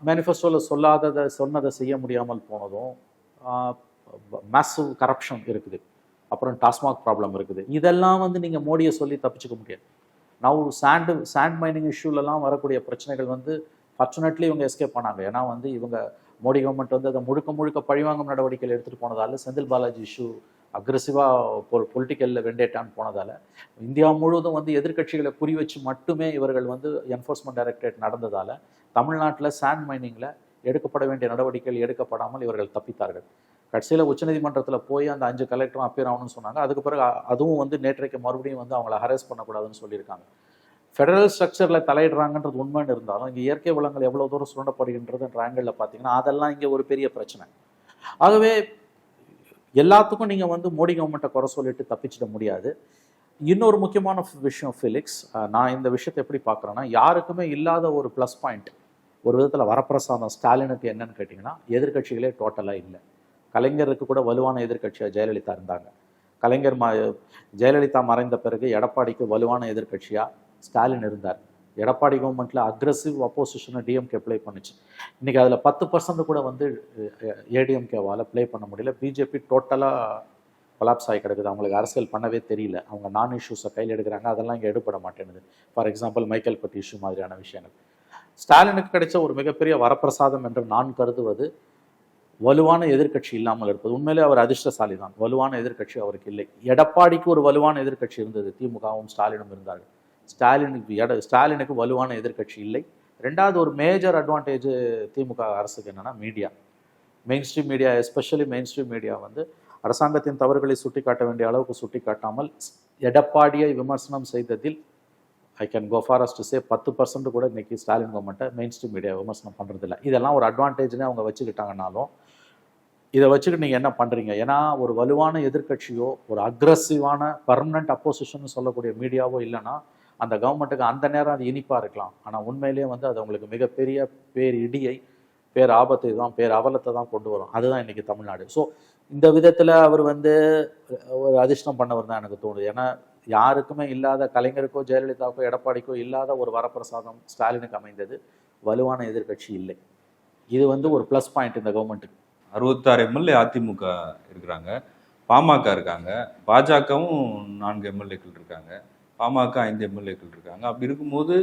மேனிஃபெஸ்டோவில் சொன்னதை செய்ய முடியாமல் போனதும், மேசிவ் கரப்ஷன் இருக்குது, அப்புறம் டாஸ்மாக் ப்ராப்ளம் இருக்குது. இதெல்லாம் வந்து நீங்கள் மோடியை சொல்லி தப்பிச்சுக்க முடியாது. சாண்ட் மைனிங் இஷ்யூலெலாம் வரக்கூடிய பிரச்சனைகள் வந்து ஃபார்ச்சுனேட்லி இவங்க எஸ்கேப் பண்ணாங்க. ஏன்னா வந்து இவங்க மோடி கவர்மெண்ட் வந்து அதை முழுக்க பழிவாங்கும் நடவடிக்கைகள் எடுத்துகிட்டு போனதால், செந்தில் பாலாஜி இஷ்யூ அக்ரெசிவாக பொலிட்டிக்கலில் வெண்டேட்டான்னு போனதால் இந்தியா முழுவதும் வந்து எதிர்கட்சிகளை குறி வச்சு மட்டுமே இவர்கள் வந்து என்ஃபோர்ஸ்மெண்ட் டைரக்டரேட் நடந்ததால் தமிழ்நாட்டில் சாண்ட் மைனிங்கில் எடுக்கப்பட வேண்டிய நடவடிக்கைகள் எடுக்கப்படாமல் இவர்கள் தப்பித்தார்கள். கடைசியில் உச்சநீதிமன்றத்தில் போய் அந்த 5 கலெக்டரும் அப்பியர் ஆகணும்னு சொன்னாங்க. அதுக்கு பிறகு அதுவும் வந்து நேற்றைக்கு மறுபடியும் வந்து அவங்கள ஹரேஸ் பண்ணக்கூடாதுன்னு சொல்லியிருக்காங்க. ஃபெடரல் ஸ்ட்ரக்சரில் தலையிடுறாங்கன்றது உண்மைன்னு இருந்தாலும் இங்கே இயற்கை வளங்கள் எவ்வளோ தூரம் சுரண்டப்படுகின்றதுன்ற ஆங்கிளில் பார்த்தீங்கன்னா அதெல்லாம் இங்கே ஒரு பெரிய பிரச்சனை. ஆகவே எல்லாத்துக்கும் நீங்கள் வந்து மோடி கவர்மெண்ட்டை குறை சொல்லிட்டு தப்பிச்சிட முடியாது. இன்னொரு முக்கியமான விஷயம் ஃபிலிக்ஸ், நான் இந்த விஷயத்தை எப்படி பார்க்குறேன்னா, யாருக்குமே இல்லாத ஒரு ப்ளஸ் பாயிண்ட் ஒரு விதத்தில் வரப்பிரசாதம் ஸ்டாலினுக்கு என்னன்னு கேட்டிங்கன்னா, எதிர்கட்சிகளே டோட்டலாக இல்லை. கலைஞருக்கு கூட வலுவான எதிர்கட்சியாக ஜெயலலிதா இருந்தாங்க. ஜெயலலிதா மறைந்த பிறகு எடப்பாடிக்கு வலுவான எதிர்கட்சியாக ஸ்டாலின் இருந்தார். எடப்பாடி கவர்மெண்ட்டில் அக்ரெசிவ் அப்போசிஷனை டிஎம்கே ப்ளே பண்ணிச்சு. இன்றைக்கி அதில் 10% கூட வந்து ஏடிஎம்கேவால் ப்ளே பண்ண முடியல. பிஜேபி டோட்டலாக கொலாப்ஸ் ஆகி கிடக்குது. அவங்களுக்கு அரசியல் பண்ணவே தெரியல. அவங்க நான் இஷ்யூஸை கையில் எடுக்கிறாங்க, அதெல்லாம் இங்கே எடுபட மாட்டேங்குது. ஃபார் எக்ஸாம்பிள் மைக்கேல் பட்டி இஷ்யூ மாதிரியான விஷயங்கள். ஸ்டாலினுக்கு கிடைச்ச ஒரு மிகப்பெரிய வரப்பிரசாதம் என்று நான் கருதுவது வலுவான எதிர்கட்சி இல்லாமல் இருப்பது. உண்மையிலே அவர் அதிர்ஷ்டசாலி தான். வலுவான எதிர்கட்சி அவருக்கு இல்லை. எடப்பாடிக்கு ஒரு வலுவான எதிர்கட்சி இருந்தது, திமுகவும் ஸ்டாலினும் இருந்தார்கள். ஸ்டாலினுக்கு வலுவான எதிர்கட்சி இல்லை. ரெண்டாவது ஒரு மேஜர் அட்வான்டேஜ் திமுக அரசுக்கு என்னென்னா media, main stream media, especially main stream media வந்து அரசாங்கத்தின் தவறுகளை சுட்டி காட்ட வேண்டிய அளவுக்கு சுட்டி காட்டாமல் எடப்பாடியை விமர்சனம் செய்ததில் I can go far to say 10% கூட இன்றைக்கி ஸ்டாலின் கவர்மெண்ட்டை மெயின் ஸ்ட்ரீம் மீடியா விமர்சனம் பண்ணுறதில்ல. இதெல்லாம் ஒரு அட்வான்டேஜ்னே அவங்க வச்சுக்கிட்டாங்கனாலும் இதை வச்சுக்கிட்டு நீங்கள் என்ன பண்ணுறீங்க? ஏன்னா ஒரு வலுவான எதிர்க்கட்சியோ ஒரு அக்ரஸிவான பர்மனண்ட் அப்போசிஷன் சொல்லக்கூடிய மீடியாவோ இல்லைன்னா அந்த கவர்மெண்ட்டுக்கு அந்த நேரம் அது இனிப்பாக இருக்கலாம். ஆனால் உண்மையிலேயே வந்து அது அவங்களுக்கு மிகப்பெரிய பேர் இடியை, பேர் ஆபத்தை தான், பேர் அவலத்தை தான் கொண்டு வரும். அதுதான் இன்றைக்கி தமிழ்நாடு. ஸோ இந்த விதத்தில் அவர் வந்து ஒரு அதிர்ஷ்டம் பண்ணவர் தான் எனக்கு தோணுது. ஏன்னா யாருக்குமே இல்லாத, கலைஞருக்கோ ஜெயலலிதாவுக்கோ எடப்பாடிக்கோ இல்லாத ஒரு வரப்பிரசாதம் ஸ்டாலினுக்கு அமைந்தது. வலுவான எதிர்க்கட்சி இல்லை. இது வந்து ஒரு ப்ளஸ் பாயிண்ட் இந்த கவர்மெண்ட்டுக்கு. 66 எம்எல்ஏ அதிமுக இருக்கிறாங்க, பாமக இருக்காங்க, பாஜகவும் 4 எம்எல்ஏக்கள் இருக்காங்க, பாமக 5 எம்எல்ஏக்கள் இருக்காங்க. அப்படி இருக்கும்போது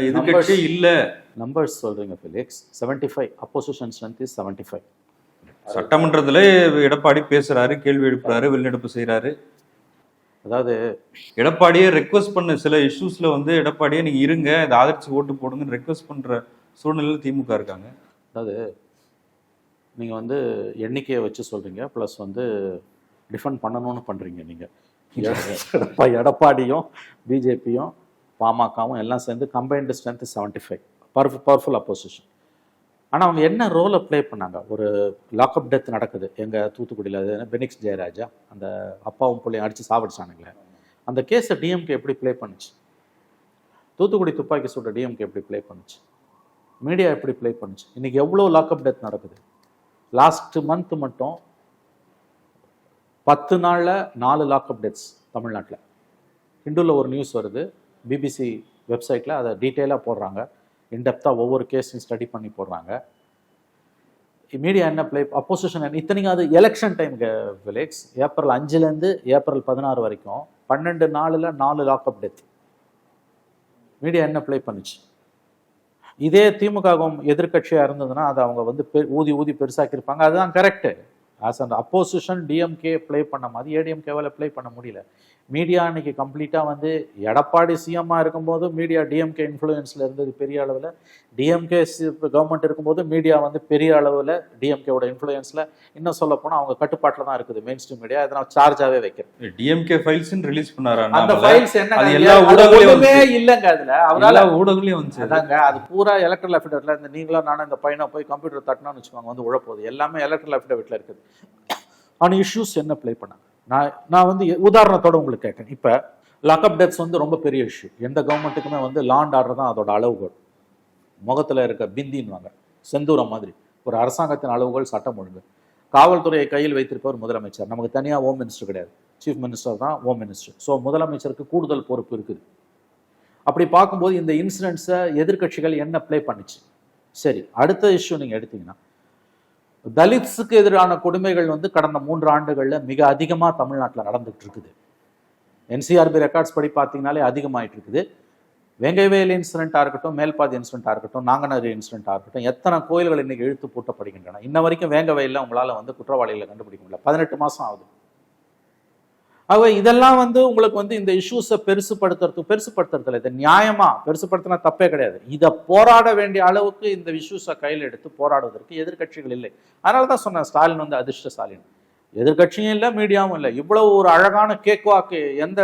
எதிர்கட்சி இல்லை. நம்பர்ஸ் சொல்றீங்க ஃபெலிக்ஸ். 75 opposition strength is 75. சட்டமன்றத்தில் எடப்பாடி பேசுறாரு, கேள்வி எழுப்புறாரு, வெளிநடப்பு செய்யறாரு. அதாவது எடப்பாடியே ரெக்வஸ்ட் பண்ண சில இஷ்யூஸ்ல வந்து எடப்பாடியே நீங்க இருங்க, இதை ஆதரிச்சு ஓட்டு போடுங்கன்னு ரெக்வஸ்ட் பண்ற சூழ்நிலையில் திமுக இருக்காங்க. அதாவது நீங்கள் வந்து எண்ணிக்கையை வச்சு சொல்கிறீங்க, ப்ளஸ் வந்து டிஃபெண்ட் பண்ணணும்னு பண்ணுறீங்க நீங்கள். எடப்பாடியும் பிஜேபியும் பாமகவும் எல்லாம் சேர்ந்து கம்பைன்டு ஸ்ட்ரென்த் 75 பவர்ஃபுல் அப்போசிஷன். ஆனால் அவங்க என்ன ரோலை ப்ளே பண்ணாங்க? ஒரு லாக்அப் டெத் நடக்குது எங்கள் தூத்துக்குடியில். அது பெனிக்ஸ் ஜெயராஜா, அந்த அப்பாவும் பிள்ளையும் அடித்து சாவடிச்சானுங்களே, அந்த கேஸை டிஎம்கே எப்படி ப்ளே பண்ணுச்சு? தூத்துக்குடி துப்பாக்கி சூட்ட டிஎம்கே எப்படி ப்ளே பண்ணுச்சு? மீடியா எப்படி ப்ளே பண்ணுச்சு? இன்றைக்கி எவ்வளோ லாக்அப் டெத் நடக்குது? லாஸ்ட் மந்த் மட்டும் 10 நாளில் 4 லாக்அப் டெத்ஸ் தமிழ்நாட்டில். ஹிந்துவில் ஒரு நியூஸ் வருது, பிபிசி வெப்சைட்டில் அதை டீட்டெயிலாக போடுறாங்க, இன்டெப்த்தாக ஒவ்வொரு கேஸையும் ஸ்டடி பண்ணி போடுறாங்க. மீடியா என்ன ப்ளே, அப்போசிஷன் என்ன? இத்தனைக்கும் அது எலெக்ஷன் டைமுக்கு விலேக்ஸ். ஏப்ரல் 5லேருந்து ஏப்ரல் 16 வரைக்கும் 12 நாளில் 4 லாக்அப் டெத். மீடியா என்ன ப்ளே பண்ணுச்சு? இதே திமுகவும் எதிர்கட்சியாக இருந்ததுன்னா அதை அவங்க வந்து ஊதி ஊதி பெருசாக்கியிருப்பாங்க. அதுதான் correct. As and opposition DMK play பண்ண மாதிரி ஏடிஎம்கேவால் ப்ளே பண்ண முடியல. மீடியா அன்னைக்கு கம்ப்ளீட்டாக வந்து எடப்பாடி சிஎம்மாக இருக்கும்போது மீடியா டிஎம்கே இன்ஃப்ளூயன்ஸில் இருந்தது பெரிய அளவில். டிஎம்கே கவர்மெண்ட் இருக்கும்போது மீடியா வந்து பெரிய அளவில் டிஎம்கேவோட இன்ஃப்ளூயன்ஸில், இன்னும் சொல்ல போனால் அவங்க கட்டுப்பாட்டில் தான் இருக்குது மெயின் ஸ்ட்ரீம் மீடியா. அதை நான் சார்ஜாகவே வைக்கிறேன். டிஎம்கே ஃபைல்ஸ் ரிலீஸ் பண்ணாரு. அந்த ஃபைல்ஸ் என்ன இல்லைங்க, அதில் அவரால் ஊடகங்களையும் வந்துச்சு. அதாங்க, அது பூரா எலக்ட்ரல் அஃபிடவிட்ல இந்த நீங்களும் நானும் இந்த பையனை போய் கம்ப்யூட்டர் தட்டினான்னு வச்சுக்கோங்க, வந்து உழப்போகுது. எல்லாமே எலக்ட்ரல் அஃபிடவிட்ல இருக்குது. ஆனால் இஷ்யூஸ் என்ன ப்ளே பண்ணாங்க? நான் வந்து உதாரணத்தோட உங்களுக்கு கேட்கேன். இப்போ லாக்அப் டெத்ஸ் வந்து ரொம்ப பெரிய இஷ்யூ. எந்த கவர்மெண்ட்டுக்குமே வந்து லா அண்ட் ஆர்டர் தான் அதோட அளவுகோல். முகத்தில் இருக்க பிந்தின்வாங்க, செந்தூரம் மாதிரி. ஒரு அரசாங்கத்தின் அளவுகோல் சட்டம் ஒழுங்கு. காவல்துறையை கையில் வைத்திருப்பவர் முதலமைச்சர். நமக்கு தனியாக ஹோம் மினிஸ்டர் கிடையாது, சீஃப் மினிஸ்டர் தான் ஹோம் மினிஸ்டர். ஸோ முதலமைச்சருக்கு கூடுதல் பொறுப்பு இருக்குது. அப்படி பார்க்கும்போது இந்த இன்சிடென்ட்ஸை எதிர்கட்சிகள் என்ன ப்ளே பண்ணிச்சு? சரி, அடுத்த இஷ்யூ நீங்கள் எடுத்தீங்கன்னா தலித்ஸுக்கு எதிரான கொடுமைகள் வந்து கடந்த 3 ஆண்டுகளில் மிக அதிகமாக தமிழ்நாட்டில் நடந்துகிட்டு இருக்குது. என்சிஆர்பி ரெக்கார்ட்ஸ் படி பார்த்தீங்கன்னாலே அதிகமாகிட்டு இருக்குது. வெங்கைவேல் இன்சிடென்ட்டாக இருக்கட்டும், மேல்பாதி இன்சிடென்ட்டாக இருக்கட்டும், நாங்கநதி இன்சிடென்ட்டாக இருக்கட்டும், எத்தனை கோயில்கள் இன்னைக்கு இழுத்து பூட்டப்படுகின்றன. இன்ன வரைக்கும் வேங்கவேலில் உங்களால் வந்து குற்றவாளிகளை கண்டுபிடிக்க முடியல. 18 மாதம் ஆகுது. ஆகவே இதெல்லாம் வந்து உங்களுக்கு வந்து இந்த இஷ்யூஸை பெருசுப்படுத்துறதுல இது நியாயமா பெருசுப்படுத்தினா தப்பே கிடையாது. இதை போராட வேண்டிய அளவுக்கு இந்த இஷ்யூஸை கையில் எடுத்து போராடுவதற்கு எதிர்கட்சிகள் இல்லை. அதனால தான் சொன்னேன், ஸ்டாலின் வந்து அதிர்ஷ்டசாலின். எதிர்கட்சியும் இல்லை, மீடியாவும் இல்லை. இவ்வளவு ஒரு அழகான கேக் வாக்கு எந்த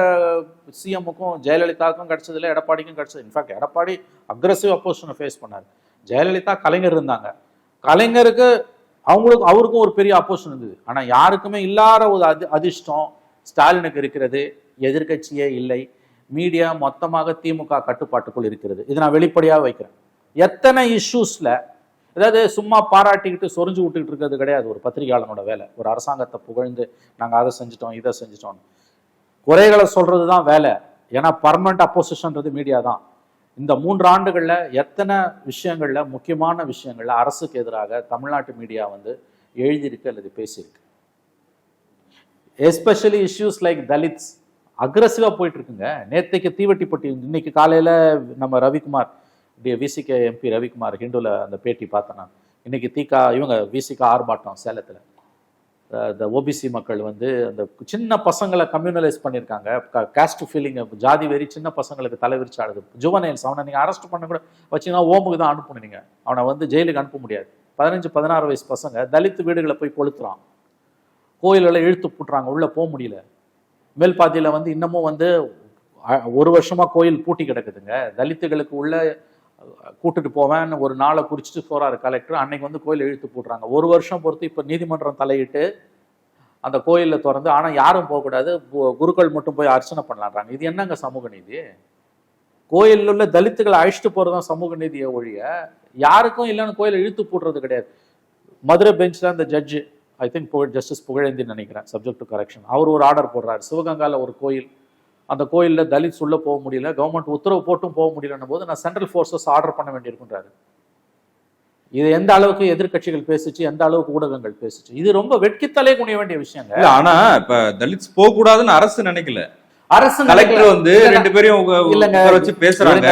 சிஎம்முக்கும் ஜெயலலிதாவுக்கும் கிடைச்சதில்லை, எடப்பாடிக்கும் கிடைச்சது. இன்ஃபேக்ட் எடப்பாடி அக்ரெசிவ் அப்போசிஷனை ஃபேஸ் பண்ணார். ஜெயலலிதா கலைஞர் இருந்தாங்க. கலைஞருக்கு அவருக்கும் ஒரு பெரிய அப்போசிஷன் இருந்தது. ஆனால் யாருக்குமே இல்லாத ஒரு அதிர்ஷ்டம் ஸ்டாலினுக்கு இருக்கிறது. எதிர்கட்சியே இல்லை, மீடியா மொத்தமாக திமுக கட்டுப்பாட்டுக்குள் இருக்கிறது. இதை நான் வெளிப்படையாக வைக்கிறேன். எத்தனை இஷ்யூஸ்ல, அதாவது சும்மா பாராட்டிக்கிட்டு சொரிஞ்சு விட்டுக்கிட்டு இருக்கிறது கிடையாது ஒரு பத்திரிகையாளனோட வேலை. ஒரு அரசாங்கத்தை புகழ்ந்து நாங்கள் அதை செஞ்சிட்டோம் இதை செஞ்சிட்டோம் குறைகளை சொல்றது தான் வேலை. ஏன்னா பர்மனண்ட் அப்போசிஷன்றது மீடியா தான். இந்த 3 ஆண்டுகளில் எத்தனை விஷயங்கள்ல, முக்கியமான விஷயங்கள்ல அரசுக்கு எதிராக தமிழ்நாட்டு மீடியா வந்து எழுதியிருக்கு அல்லது பேசியிருக்கு. எஸ்பெஷலி இஷ்யூஸ் லைக் தலித்ஸ் அக்ரெசிவாக போயிட்டு இருக்குங்க. நேற்றைக்கு தீவட்டிப்பட்டி, இன்னைக்கு காலையில் நம்ம ரவிக்குமார், விசிகே எம்பி ரவிக்குமார் ஹிந்துவில் அந்த பேட்டி பார்த்தேன் நான். இன்னைக்கு இவங்க விசிகா ஆர்ப்பாட்டம் சேலத்தில். இந்த ஓபிசி மக்கள் வந்து அந்த சின்ன பசங்களை கம்யூனலைஸ் பண்ணியிருக்காங்க. காஸ்ட் ஃபீலிங், ஜாதி வெறி சின்ன பசங்களுக்கு தலைவிரிச்சாடுது. ஜுவனைல்ஸ், அவனை நீங்கள் அரெஸ்ட் பண்ண கூட வச்சிங்கன்னா ஓமுக்கு தான் அனுப்பணும். நீங்கள் அவனை வந்து ஜெயிலுக்கு அனுப்ப முடியாது. 15-16 வயசு பசங்க தலித் வீடுகளை போய் கொளுத்துறான். கோயில்களை இழுத்து போட்டுறாங்க, உள்ளே போக முடியல. மேல்பாதியில் வந்து இன்னமும் வந்து 1 வருஷமாக கோயில் பூட்டி கிடக்குதுங்க. தலித்துகளுக்கு உள்ள கூட்டுட்டு போவேன் ஒரு நாளை குறிச்சிட்டு போறாரு கலெக்டர். அன்னைக்கு வந்து கோயில் இழுத்து போடுறாங்க. ஒரு வருஷம் பொறுத்து இப்போ நீதிமன்றம் தலையிட்டு அந்த கோயிலில் திறந்து, ஆனால் யாரும் போகக்கூடாது, குருக்கள் மட்டும் போய் அர்ச்சனை பண்ணலான்றாங்க. இது என்னங்க சமூக நீதி? கோயிலில் உள்ள தலித்துகளை அழிச்சிட்டு போறதுதான் சமூக நீதியை ஒழிய யாருக்கும் இல்லைன்னு கோயிலை இழுத்து போடுறது கிடையாது. மதுரை பெஞ்சில் அந்த ஜட்ஜு, ஐ திங்க் ஜஸ்டிஸ் புகழேந்தின்னு நினைக்கிறேன், சப்ஜெக்ட் டு கரெக்ஷன், அவர் ஒரு ஆர்டர் போடுறாரு. சிவகங்காவில் ஒரு கோயில், அந்த கோயிலில் தலித்ஸ் உள்ள போக முடியல, கவர்மெண்ட் உத்தரவு போட்டும் போக முடியலன்னும் போது நான் சென்ட்ரல் ஃபோர்ஸஸ் ஆர்டர் பண்ண வேண்டியிருக்குன்றாரு. இது எந்த அளவுக்கு எதிர்கட்சிகள் பேசிச்சு, எந்த அளவுக்கு ஊடகங்கள் பேசிச்சு, இது ரொம்ப வெட்கித்தலை குனிய வேண்டிய விஷயங்க. ஆனா இப்ப தலித்ஸ் போக கூடாதுன்னு அரசு நினைக்கல. அரசு கலெக்டர் வந்து 2 பேரையும் வச்சு பேசுறாங்க.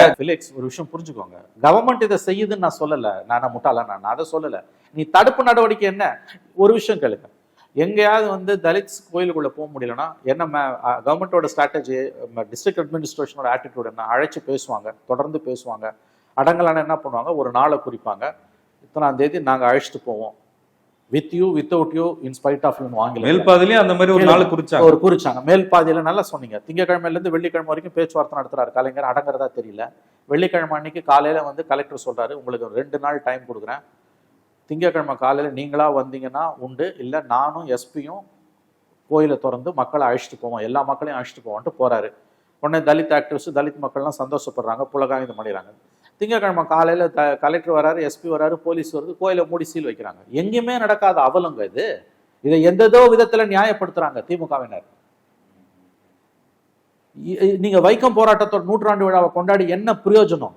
ஒரு விஷயம் புரிஞ்சுக்கோங்க, கவர்மெண்ட் இதை செய்யுதுன்னு நான் சொல்லல, நான் முட்டாள, நான் அதை சொல்லல. நீ தடுப்பு நடவடிக்கை என்ன? ஒரு விஷயம் கேளுங்க, எங்கேயாவது வந்து தலித்ஸ் கோயிலுக்குள்ள போக முடியலன்னா என்ன கவர்மெண்டோட ஸ்ட்ராட்டஜி, டிஸ்ட்ரிக்ட் அட்மினிஸ்ட்ரேஷனோட ஆட்டிடியூட் என்ன? அழைச்சு பேசுவாங்க, தொடர்ந்து பேசுவாங்க. அடங்கலான என்ன பண்ணுவாங்க, ஒரு நாளை குறிப்பாங்க, இத்தனாம் தேதி நாங்கள் அழைச்சிட்டு போவோம், with you without you in spite of you வாங்கல. மேல் பாதியிலையும் அந்த மாதிரி ஒரு நாள் குறிச்சாங்க. மேல் பாதியில நல்லா சொன்னீங்க. திங்கக்கிழமையில இருந்து வெள்ளிக்கிழமை வரைக்கும் பேச்சுவார்த்தை நடத்துறாரு கலைஞர். அடங்குறதா தெரியல. வெள்ளிக்கிழமை அன்னைக்கு காலையில வந்து கலெக்டர் சொல்றாரு, உங்களுக்கு 2 நாள் டைம் கொடுக்குறேன், திங்கக்கிழமை காலையில நீங்களா வந்தீங்கன்னா உண்டு, இல்லை நானும் எஸ்பியும் கோயிலை திறந்து மக்களை அழைச்சிட்டு போவோம், எல்லா மக்களையும் அழைச்சிட்டு போவோன்ட்டு போறாரு. உடனே தலித் ஆக்டிவிஸ்ட், தலித் மக்கள்லாம் சந்தோஷப்படுறாங்க, புலகாயுதம் பண்ணிடுறாங்க. திங்கக்கிழமை காலையில கலெக்டர் வராரு, எஸ்பி வராரு, போலீஸ் வருது, கோயிலை மூடி சீல் வைக்கிறாங்க. எங்கேயுமே நடக்காத அவலங்க இது. இதை எந்ததோ விதத்துல நியாயப்படுத்துறாங்க திமுகவினர். நீங்க வைக்கம் போராட்டத்தோட 100ஆண்டு விழாவை கொண்டாடி என்ன பிரயோஜனம்?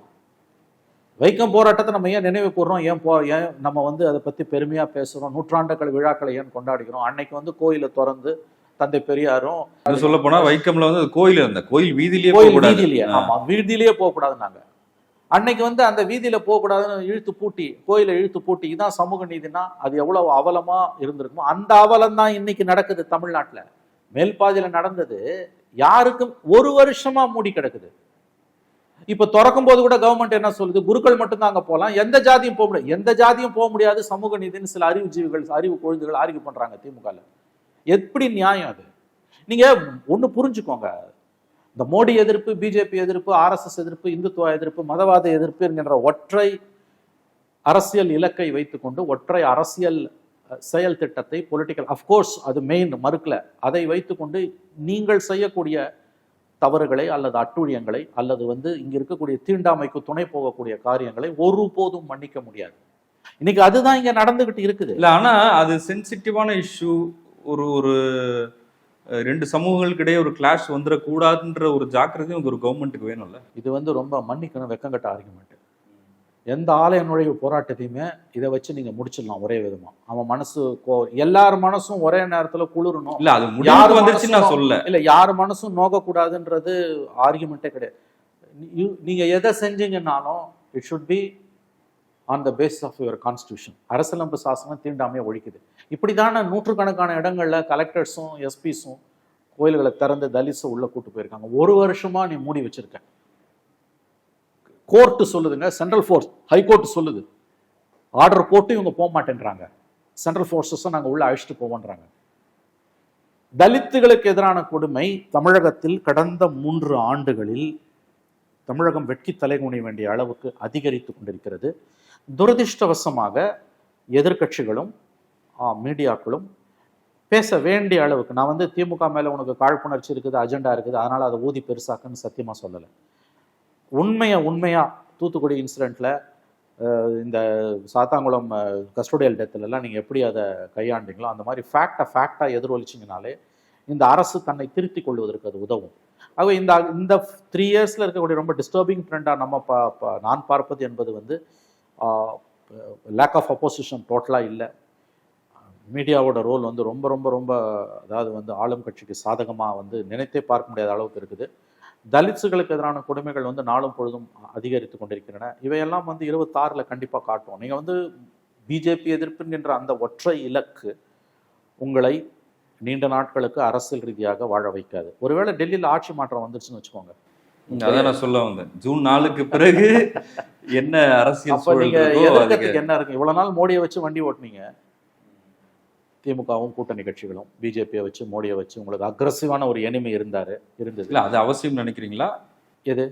வைக்கம் போராட்டத்தை நம்ம ஏன் நினைவு கூறுறோம், ஏன் நம்ம வந்து அதை பத்தி பெருமையா பேசுறோம், 100ஆண்டுகள் விழாக்களை ஏன் கொண்டாடிக்கிறோம்? அன்னைக்கு வந்து கோயிலை திறந்து தந்தை பெரியாரும், சொல்ல போனா வைக்கம்ல வந்து கோயில், அந்த கோயில் வீதியிலேயே ஆமா வீதியிலேயே போகக்கூடாது. நாங்க அன்னைக்கு வந்து அந்த வீதியில போகக்கூடாதுன்னு இழுத்து பூட்டி, கோயிலை இழுத்து பூட்டி, இதான் சமூக நீதினா அது எவ்வளவு அவலமா இருந்திருக்குமோ அந்த அவலம் தான் இன்னைக்கு நடக்குது தமிழ்நாட்டுல. மேல் பாதியில நடந்தது யாருக்கும் 1 வருஷமா மூடி கிடக்குது. இப்ப திறக்கும் போது கூட கவர்மெண்ட் என்ன சொல்லுது, குருக்கள் மட்டும்தான் அங்க போகலாம், எந்த ஜாதியும் போக முடியாது. எந்த ஜாதியும் போக முடியாது சமூக நீதினு சில அறிவுஜீவிகள், அறிவு கொழுந்துகள் ஆர்கியூ பண்றாங்க திமுகல. எப்படி நியாயம் அது? நீங்க ஒண்ணு புரிஞ்சுக்கோங்க, இந்த மோடி எதிர்ப்பு, பிஜேபி எதிர்ப்பு, ஆர்எஸ்எஸ் எதிர்ப்பு, இந்துத்துவ எதிர்ப்பு, மதவாத எதிர்ப்பு என்கின்ற ஒற்றை அரசியல் இலக்கை வைத்துக்கொண்டு, ஒற்றை அரசியல் செயல் திட்டத்தை, பொலிட்டிக்கல், அஃப்கோர்ஸ் அது மெயின் மறுக்கல, அதை வைத்துக்கொண்டு நீங்கள் செய்யக்கூடிய தவறுகளை அல்லது அட்டூழியங்களை அல்லது வந்து இங்க இருக்கக்கூடிய தீண்டாமைக்கு துணை போகக்கூடிய காரியங்களை ஒருபோதும் மன்னிக்க முடியாது. இன்னைக்கு அதுதான் இங்க நடந்துகிட்டு இருக்குது. இல்ல, ஆனா அது சென்சிட்டிவான இஷ்யூ. ஒரு 2 சமூகங்களுக்கு இடையே ஒரு கிளாஷ் வந்துடக்கூடாதுன்ற ஒரு ஜாக்கிரதையும் ஒரு கவர்மெண்ட்டுக்கு வேணும்ல. இது வந்து ரொம்ப மன்னிக்கணும், வெக்கங்கட்ட ஆர்குமெண்ட். எந்த ஆலய நுழைவு போராட்டத்தையுமே இதை வச்சு நீங்க முடிச்சிடலாம் ஒரே விதமா. அவன் மனசு எல்லார் மனசும் ஒரே நேரத்துல குளிரணும். இல்ல, அது முடிவு வந்துருச்சு நான் சொல்ல. இல்ல, யார் மனசும் நோகக்கூடாதுன்றது ஆர்குமெண்ட்டே கிடையாது. நீங்க எதை செஞ்சீங்கன்னாலும் it should be on the basis of your constitution. அரசியலமைப்பு சாசனம் தீண்டாமையை ஒழிக்குது. இப்படிதான நூற்றுக்கணக்கான இடங்கள்ல கலெக்டர்ஸும் எஸ்பிஸும் கோயில்களை திறந்து தலித்ஸை உள்ள கூட்டு போயிருக்காங்க. 1 வருஷமா நீ மூடி வச்சிருக்க. கோர்ட்டு சொல்லுதுங்க, சென்ட்ரல் ஃபோர்ஸ், ஹைகோர்ட் சொல்லுது, ஆர்டர் போட்டு இவங்க போக மாட்டேன்றாங்க, சென்ட்ரல் ஃபோர்ஸஸை நாங்கள் உள்ள அழைச்சிட்டு போவோன்றாங்க. தலித்துகளுக்கு எதிரான கொடுமை தமிழகத்தில் கடந்த 3 ஆண்டுகளில் தமிழகம் வெட்கி தலைகுனிய வேண்டிய அளவுக்கு அதிகரித்து கொண்டிருக்கிறது. துரதிருஷ்டவசமாக எதிர்கட்சிகளும் மீடியாக்களும் பேச வேண்டிய அளவுக்கு, நான் வந்து திமுக மேல உனக்கு காழ்ப்புணர்ச்சி இருக்குது, அஜெண்டா இருக்குது, அதனால அதை ஊதி பெருசாக்குன்னு சத்தியமா சொல்லலை. உண்மையா தூத்துக்குடி இன்சிடென்ட்ல, இந்த சாத்தாங்குளம் கஸ்டோடியல் டெத்துலலாம் நீங்கள் எப்படி அதை கையாண்டீங்களோ அந்த மாதிரி ஃபேக்டாக எதிரொலிச்சிங்கனாலே இந்த அரசு தன்னை திருத்தி கொள்வதற்கு அது உதவும். ஆகவே இந்த 3 இயர்ஸில் இருக்கக்கூடிய ரொம்ப டிஸ்டர்பிங் ட்ரெண்டாக நான் பார்ப்பது என்பது வந்து லேக் ஆஃப் அப்போசிஷன் டோட்டலாக இல்லை. மீடியாவோட ரோல் வந்து ரொம்ப ரொம்ப ரொம்ப அதாவது வந்து ஆளும் கட்சிக்கு சாதகமாக வந்து நினைத்தே பார்க்க முடியாத அளவுக்கு இருக்குது. தலித்ஸுகளுக்கு எதிரான கொடுமைகள் வந்து நாளும் பொழுதும் அதிகரித்து கொண்டிருக்கின்றன. இவையெல்லாம் வந்து 26ல் கண்டிப்பாக காட்டும். நீங்கள் வந்து பிஜேபி எதிர்ப்புங்கின்ற அந்த ஒற்றை இலக்கு உங்களை நீண்ட நாட்களுக்கு அரசியல் ரீதியாக வாழ வைக்காது. ஒருவேளை டெல்லியில் ஆட்சி மாற்றம் வந்துருச்சுன்னு வச்சுக்கோங்க, அதான் நான் சொல்ல வந்தேன், ஜூன் 4க்கு பிறகு என்ன அரசியல் எதிர்க்கத்துக்கு என்ன இருக்கு? இவ்வளவு நாள் மோடியை வச்சு வண்டி ஓட்டுனீங்க, திமுகவும் கூட்டணி கட்சிகளும் பிஜேபியை வச்சு மோடியை வச்சு உங்களுக்கு அக்ரஸிவான ஒரு எனிமி இருந்தது. இல்ல, அது அவசியம் நினைக்கிறீங்களா? எது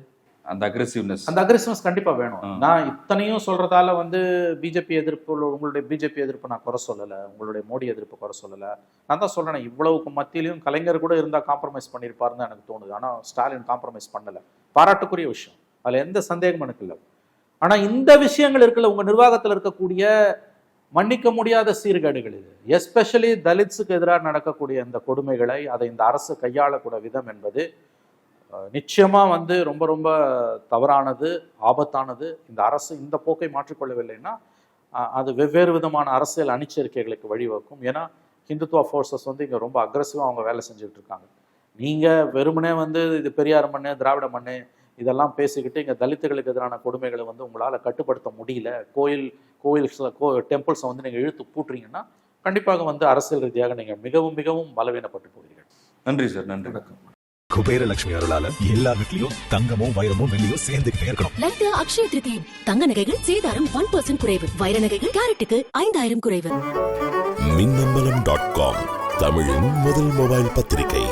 அந்த அக்ரெசிவ்னஸ். அந்த அக்ரெசிவ்னஸ் கண்டிப்பாக வேணும். நான் இத்தனையும் சொல்கிறதால வந்து பிஜேபி எதிர்ப்பு, உங்களுடைய பிஜேபி எதிர்ப்பு நான் குறை சொல்லலை, உங்களுடைய மோடி எதிர்ப்பு குறை சொல்லலை. நான் தான் சொல்கிறேன், இவ்வளவுக்கு மத்தியிலையும் கலைஞர் கூட இருந்தால் காம்ப்ரமைஸ் பண்ணியிருப்பாருன்னு எனக்கு தோணுது. ஆனால் ஸ்டாலின் காம்ப்ரமைஸ் பண்ணலை, பாராட்டுக்குரிய விஷயம், அதில் எந்த சந்தேகமும் எனக்கு இல்லை. ஆனால் இந்த விஷயங்கள் இருக்குல்ல, உங்கள் நிர்வாகத்தில் இருக்கக்கூடிய மன்னிக்க முடியாத சீர்கேடுகள் இது, எஸ்பெஷலி தலித்ஸுக்கு எதிராக நடக்கக்கூடிய இந்த கொடுமைகளை அதை இந்த அரசு கையாளக்கூடிய விதம் என்பது நிச்சயமாக வந்து ரொம்ப ரொம்ப தவறானது, ஆபத்தானது. இந்த அரசு இந்த போக்கை மாற்றிக்கொள்ளவில்லைன்னா அது வெவ்வேறு விதமான அரசியல் அணிச்சேர்க்கைகளுக்கு வழிவகுக்கும். ஏன்னா ஹிந்துத்துவா ஃபோர்ஸஸ் வந்து இங்கே ரொம்ப அக்ரெசிவாக அவங்க வேலை செஞ்சுட்டு இருக்காங்க. நீங்கள் வெறுமனே வந்து இது பெரியார் மண்ணு, திராவிட மண்ணு இதெல்லாம் பேசிக்கிட்டு இங்கே தலித்துகளுக்கு எதிரான கொடுமைகளை வந்து உங்களால் கட்டுப்படுத்த முடியல, டெம்பிள்ஸை வந்து நீங்கள் இழுத்து பூட்டுறீங்கன்னா கண்டிப்பாக வந்து அரசியல் ரீதியாக நீங்கள் மிகவும் மிகவும் பலவீனப்பட்டு போகிறீர்கள். நன்றி சார். நன்றி. குபேரலட்சுமி அருளால எல்லா வீட்லயும் தங்கமும் வைரமும் வெள்ளியும் சேர்ந்துகிட்டே இருக்கணும். லட்டு அக்ஷய திருதி தங்க நகைகள் சேதாரம் 1% குறைவு, வைர நகைகள் கேரட்டுக்கு 5000 குறைவு. மின்னம்பலம்.com தமிழின் முதல் மொபைல் பத்திரிகை.